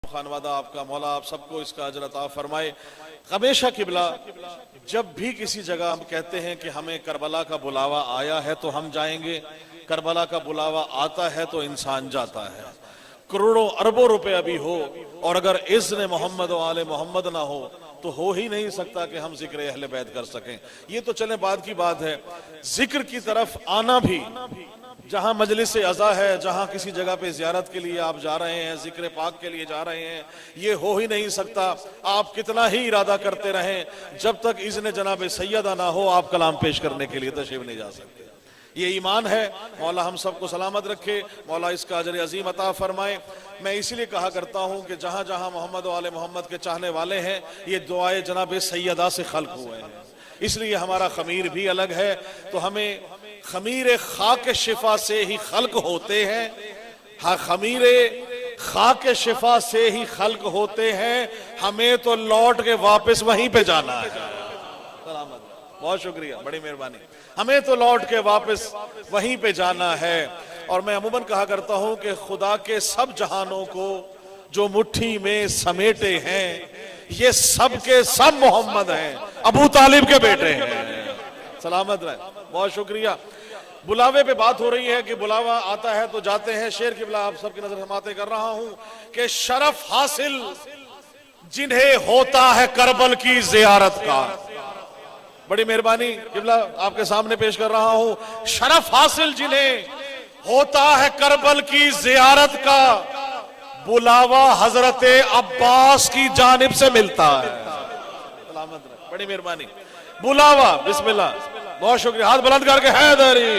खानवादा आपका, मौला आप सबको इसका अजर अता फरमाए। हमेशा किबला जब भी किसी जगह हम कहते हैं कि हमें करबला का बुलावा आया है तो हम जाएंगे, करबला का बुलावा आता है तो इंसान जाता है। करोड़ों अरबों रुपए अभी हो और अगर इज़्न मोहम्मद व आले मोहम्मद ना हो तो ही नहीं सकता कि हम जिक्र अहले बैत कर सकें। ये तो चले बाद की बात है, जिक्र की तरफ आना भी, जहां मजलिस अज़ा है, जहां किसी जगह पे जियारत के लिए आप जा रहे हैं, जिक्र पाक के लिए जा रहे हैं, ये हो ही नहीं सकता। आप कितना ही इरादा करते रहें, जब तक इज़्न जनाब सैयदा ना हो आप कलाम पेश करने के लिए तशरीफ नहीं जा सकते। ये ईमान है। मौला हम सबको सलामत रखे, मौला इसका अजर अजीम अता फरमाए। मैं इसीलिए कहा करता हूँ कि जहां जहां मोहम्मद वाले मोहम्मद के चाहने वाले हैं, ये दुआए जनाब सैयदा से खल्क हुए हैं, इसलिए हमारा खमीर भी अलग है। तो हमें खमीर खाक शिफा से ही खल्क होते हैं। हाँ, खमीर खाक शिफा से ही खल्क होते हैं, हमें तो लौट के वापस वहीं पे जाना है। सलामत, बहुत शुक्रिया, बड़ी मेहरबानी। हमें तो लौट के वापस वहीं पे जाना है। और मैं अमूमन कहा करता हूं कि खुदा के सब जहानों को जो मुट्ठी में समेटे हैं, ये सब के सब मोहम्मद हैं, अबू तालिब के बेटे हैं। सलामत रहे, बहुत शुक्रिया। बुलावे पे बात हो रही है कि बुलावा आता है तो जाते हैं। शेर किबला आप सबकी नजर समाते कर रहा हूं कि शरफ हासिल जिन्हें होता है करबल की जियारत का। बड़ी मेहरबानी किबला आपके सामने पेश कर रहा हूं, शरफ हासिल जिन्हें होता है करबल की जियारत का, बुलावा हजरत अब्बास की जानिब से मिलता है। सलामत रहे, बड़ी मेहरबानी। बुलावा, बिस्मिल्लाह, बहुत शुक्रिया, हाथ बुलंद करके हैदरी।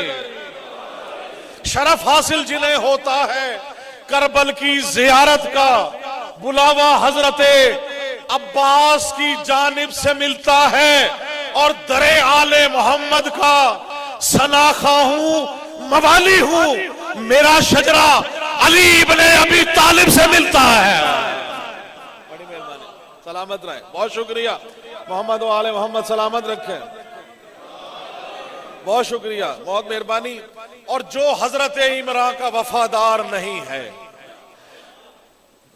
शरफ हासिल जिन्हें होता है करबल की जियारत का, बुलावा हजरत अब्बास की जानिब से मिलता है। और दरे आले मोहम्मद का सनाखा हूं, मवाली हूं, मेरा शजरा अली इब्ने अबी तालिब से मिलता है। बड़ी मेहरबानी, सलामत रहे, बहुत शुक्रिया। मोहम्मद व आले मोहम्मद सलामत रखे, बहुत शुक्रिया, बहुत मेहरबानी। और जो हजरत इमरान का वफादार नहीं है,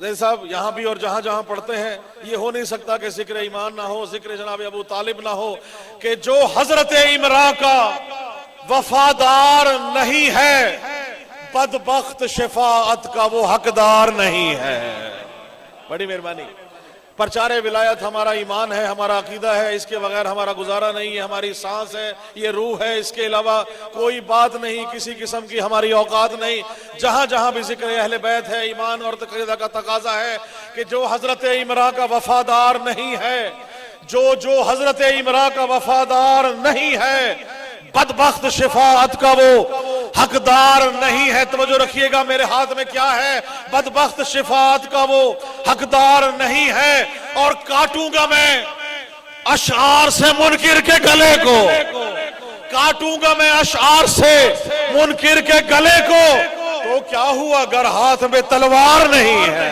साहब यहां भी और जहां जहां पढ़ते हैं, ये हो नहीं सकता कि जिक्र ईमान ना हो, जिक्र जनाब अबू तालिब ना हो, कि जो हजरत इमरान का वफादार नहीं है, बदबख्त शफाअत का वो हकदार नहीं है। बड़ी मेहरबानी। प्रचारे विलायत हमारा ईमान है, हमारा अकीदा है, इसके बगैर हमारा गुजारा नहीं है, हमारी सांस है, ये रूह है, इसके अलावा कोई बात नहीं, किसी किस्म की हमारी औकात नहीं। जहां जहां भी जिक्र अहले बैत है, ईमान और अकीदा का तकाजा है कि जो हजरत इमरान का वफादार नहीं है, जो हजरत इमरान का वफादार नहीं है, बदबख्त शफाअत का वो हकदार नहीं है। तवज्जो रखिएगा, मेरे हाथ में क्या है, बदबख्त शफाअत का वो हकदार नहीं है। और काटूंगा मैं अशआर से मुनकिर के गले को, काटूंगा मैं अशआर से मुनकिर के गले को, तो क्या हुआ अगर हाथ में तलवार नहीं है।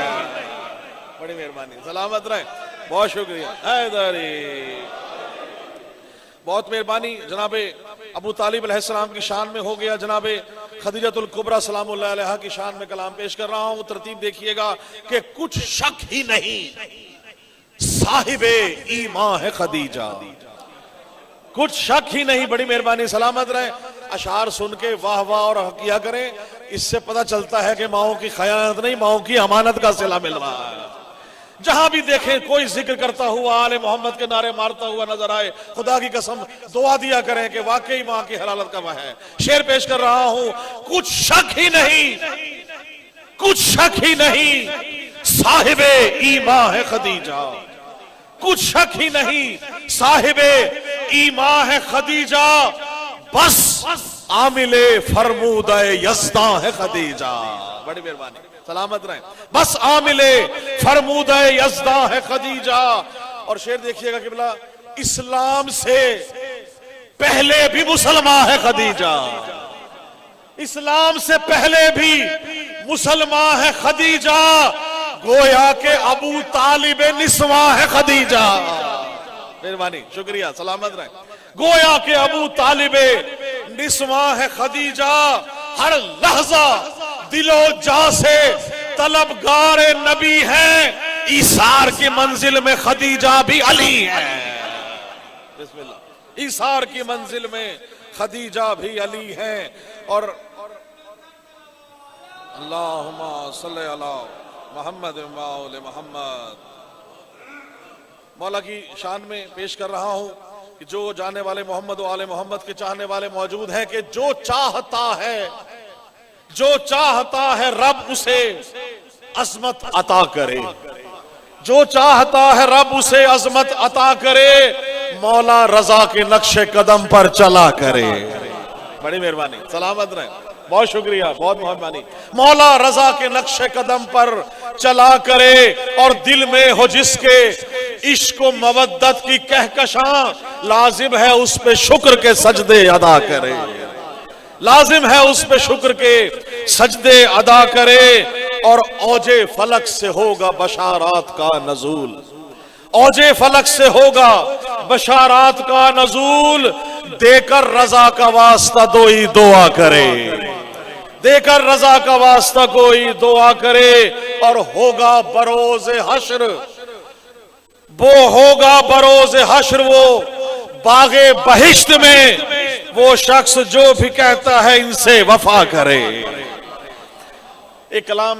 बड़ी मेहरबानी, सलामत रहे, बहुत शुक्रिया, हैदरी, बहुत मेहरबानी। जनाबे अबू तालिब अलैहिस्सलाम की शान में हो गया, जनाबे खदीजतुल कुबरा सलामुल्लाह अलैहा की शान में कलाम पेश कर रहा हूं। तरतीब देखिएगा कि कुछ शक ही नहीं साहिबे ईमान है खदीजा, कुछ शक ही नहीं। बड़ी मेहरबानी, सलामत रहे। अशार सुन के वाह वाह और किया करें, इससे पता चलता है कि माओ की खयानत नहीं, माओ की अमानत का सिला मिल रहा है। जहां भी देखें कोई जिक्र करता हुआ आले मोहम्मद के नारे मारता हुआ नजर आए, खुदा की कसम दुआ दिया करें कि वाकई मां की हलालत का वह है। शेर पेश कर रहा हूं, कुछ शक ही नहीं, कुछ शक ही नहीं साहिबे ईमान है खदीजा, कुछ शक ही नहीं साहिबे ईमान है खदीजा, बस आमिले फरमूदे यज़्दा है खदीजा। बड़ी मेहरबानी, सलामत रहे, बस आमिले फरमूदे यज़्दा है खदीजा। और शेर देखिएगा किबला, इस्लाम से पहले भी मुसलमान है खदीजा, इस्लाम से पहले भी मुसलमान है खदीजा, गोया के अबू तालिब निस्वा है खदीजा। मेहरबानी, शुक्रिया, सलामत रहे। गोया के अबू तालिब निस्वा है खदीजा, हर लहजा दिलो जा से तलबगार नबी हैं, ईसार की मंजिल में खदीजा भी अली है। बिस्मिल्लाह। ईसार की मंजिल में खदीजा भी अली है। और अल्लाहुम्मा सल्ली अला मोहम्मद व आले मोहम्मद। मौला की शान में पेश कर रहा हूं कि जो जाने वाले मोहम्मद व आले मोहम्मद के चाहने वाले मौजूद हैं कि जो चाहता है रब उसे अजमत अता करे, जो चाहता है रब उसे अजमत अता करे, मौला रजा के नक्शे कदम पर चला करे। बड़ी मेहरबानी, सलामत रहे, बहुत शुक्रिया, बहुत मेहरबानी। मौला रजा के नक्शे कदम पर चला करे और दिल में हो जिसके इश्क व मवद्दत की कहकशां, लाजिम है उस पे शुक्र के सजदे अदा करे, लाजिम है उस पे शुक्र के सजदे अदा करे। और औजे फलक से होगा बशारात का नजूल, औजे फलक से होगा बशारात का नजूल, देकर रजा का वास्ता दोई दुआ करे, देकर रजा का वास्ता कोई दुआ करे। और होगा बरोज हश्र, वो होगा बरोज हश्र, वो बागे बहिश्त में वो शख्स जो भी कहता है इनसे वफा करे। एक कलाम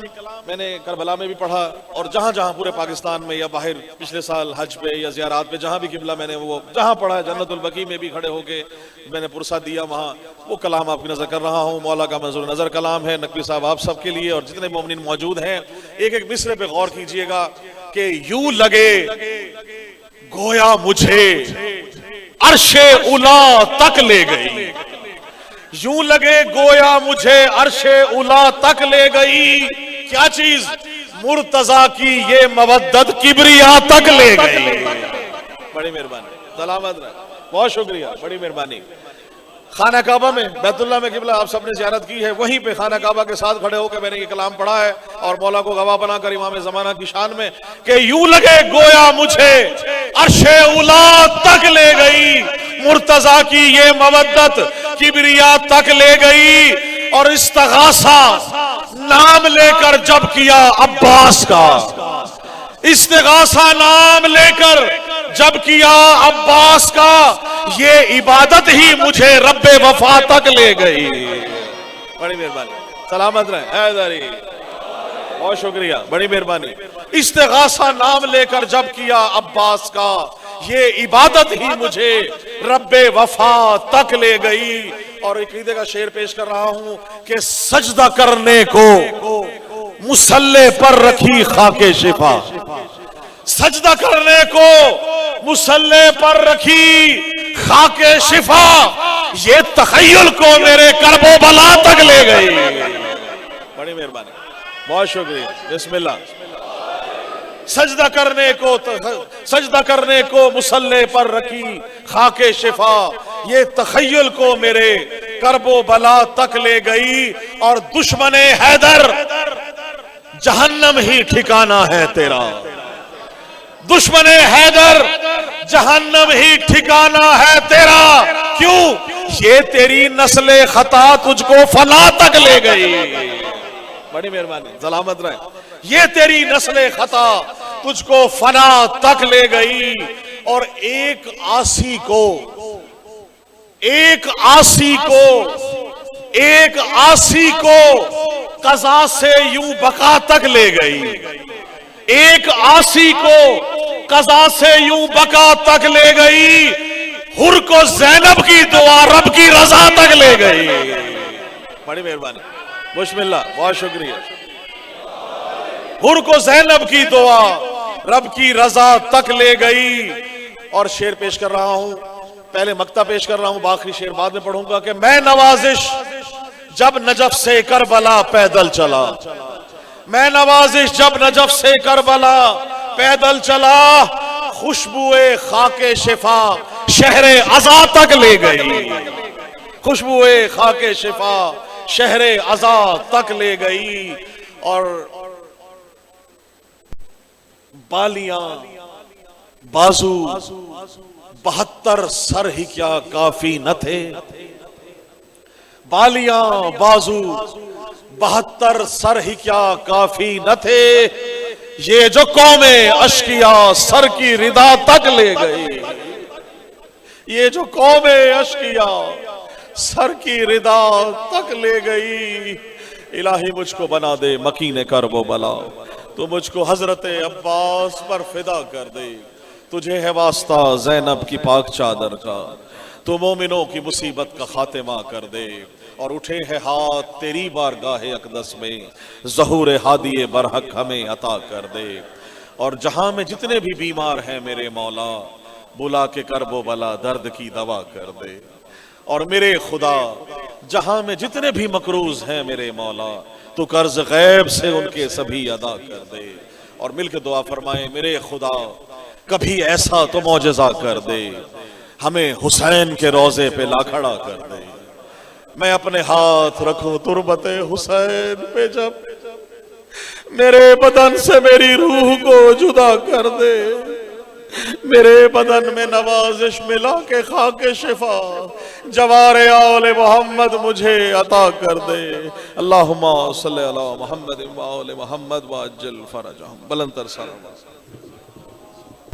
मैंने करबला में भी पढ़ा और जहां जहां पूरे पाकिस्तान में या बाहर पिछले साल हज पे या ज़ियारात पे जहां भी किबला मैंने वो जहां पढ़ा है, जन्नतुल बकी में भी खड़े होके मैंने पुरसा दिया, वहां वो कलाम आपकी नजर कर रहा हूं। मौला का मंजूर नजर कलाम है, नकवी साहब आप सबके लिए और जितने मोमिनीन मौजूद हैं। एक एक मिसरे पे गौर कीजिएगा कि यूं लगे गोया मुझे अर्शे उला तक ले गई, यूं लगे गोया मुझे अर्शे उला तक ले गई। क्या चीज? मुर्तजा की ये मवद्दत किबरिया तक ले गई। बड़ी मेहरबानी, सलामत रहे, बहुत शुक्रिया, बड़ी मेहरबानी। खाना काबा में बैतुल्लाह में किबला आप सबने ज़ियारत की है, वहीं पे खाना काबा के साथ खड़े होकर मैंने ये कलाम पढ़ा है और मौला को गवाह बनाकर इमाम ज़माना की शान में कि यूं लगे गोया मुझे अर्शे उला तक ले गई, मुर्तजा की ये मवद्दत किबरिया तक ले गई। और इस्तगासा नाम लेकर जब किया अब्बास का, इस्तगासा नाम लेकर जब किया अब्बास का, ये इबादत ही मुझे रब्बे वफा तक ले गई। बड़ी मेहरबानी, सलामत रहे हैदरी, बहुत शुक्रिया, बड़ी मेहरबानी। इस्तिगासा नाम लेकर जब किया अब्बास का, ये इबादत ही मुझे रब्बे वफा तक ले गई। और एक ईदे का शेर पेश कर रहा हूं कि सजदा करने को मुसल्ले पर रखी खाके शिफा, सजदा करने को मुसल्ले पर रखी खाके शिफा, ये तखय्युल को मेरे करबो बला तक ले गई। बड़ी मेहरबानी, बहुत शुक्रिया, बिस्मिल्लाह। सजदा करने को मुसल्ले पर रखी खाके शिफा, ये तखय्युल को मेरे करबो बला तक ले गई। और दुश्मने हैदर जहन्नम ही ठिकाना है तेरा, दुश्मने हैदर जहन्नम ही ठिकाना है तेरा। क्यों? ये तेरी नस्ले खता तुझको फना तक ले गई। बड़ी मेहरबानी, सलामत रहे। ये तेरी नस्ले खता तुझको फना तक ले गई। और एक आसी को कज़ा से यूं बका तक ले गई, एक आसी को कज़ा से यूं बका तक ले गई। हुर को ज़ैनब की दुआ रब की रजा तक ले गई। बड़ी मेहरबानी, बिस्मिल्लाह, बहुत शुक्रिया। हुर को ज़ैनब की दुआ रब की रजा तक ले गई। और शेर पेश कर रहा हूं, पहले मक्ता पेश कर रहा हूं, बाकी शेर बाद में पढ़ूंगा कि मैं नवाजिश जब नजफ से करबला पैदल चला, मैं नवाजिश जब नजफ से करबला पैदल चला, खुशबुए खाके शिफा शहरे अज़ा तक ले गई, खुशबुए खाके शिफा शहरे अज़ा तक ले गई। और बालियां बाजू 72 सर ही क्या काफी न थे, बालियां बाजू 72 सर ही क्या काफी न थे, ये जो कौमें अश्किया सर की रिदा तक ले गई। ये जो कौमें अश्किया सर की रिदा तक ले गई। इलाही मुझको बना दे मकीने कर वो बला, तो मुझको हजरत अब्बास पर फिदा कर दे। तुझे है वास्ता ज़ैनब की पाक चादर का, तो मोमिनों की मुसीबत का खातिमा कर दे। और उठे है हाथ तेरी बारगाह अक़दस में, ज़हूर हादी बरहक हमें अता कर दे। और जहां में जितने भी बीमार हैं मेरे मौला, बुला के करबो बला दर्द की दवा कर दे। और मेरे खुदा जहां में जितने भी मकरूज हैं मेरे मौला, तो कर्ज गैब से उनके सभी अदा कर दे। और मिलकर दुआ फरमाए, मेरे खुदा कभी ऐसा तो मौजज़ा कर दे, हमें हुसैन के रोजे पे ला खड़ा कर दे। मैं अपने हाथ रखूं तुरबते हुसैन पे, जब मेरे बदन से मेरी रूह को जुदा कर दे। मेरे बदन में नवाजिश मिला के खाके शिफा जवारे आले मोहम्मद मुझे अता कर दे। अल्लाहुम्मा सल्ली अला मुहम्मद व आले मोहम्मद व अज्जिल फरजहम। बुलंद तर सलाम।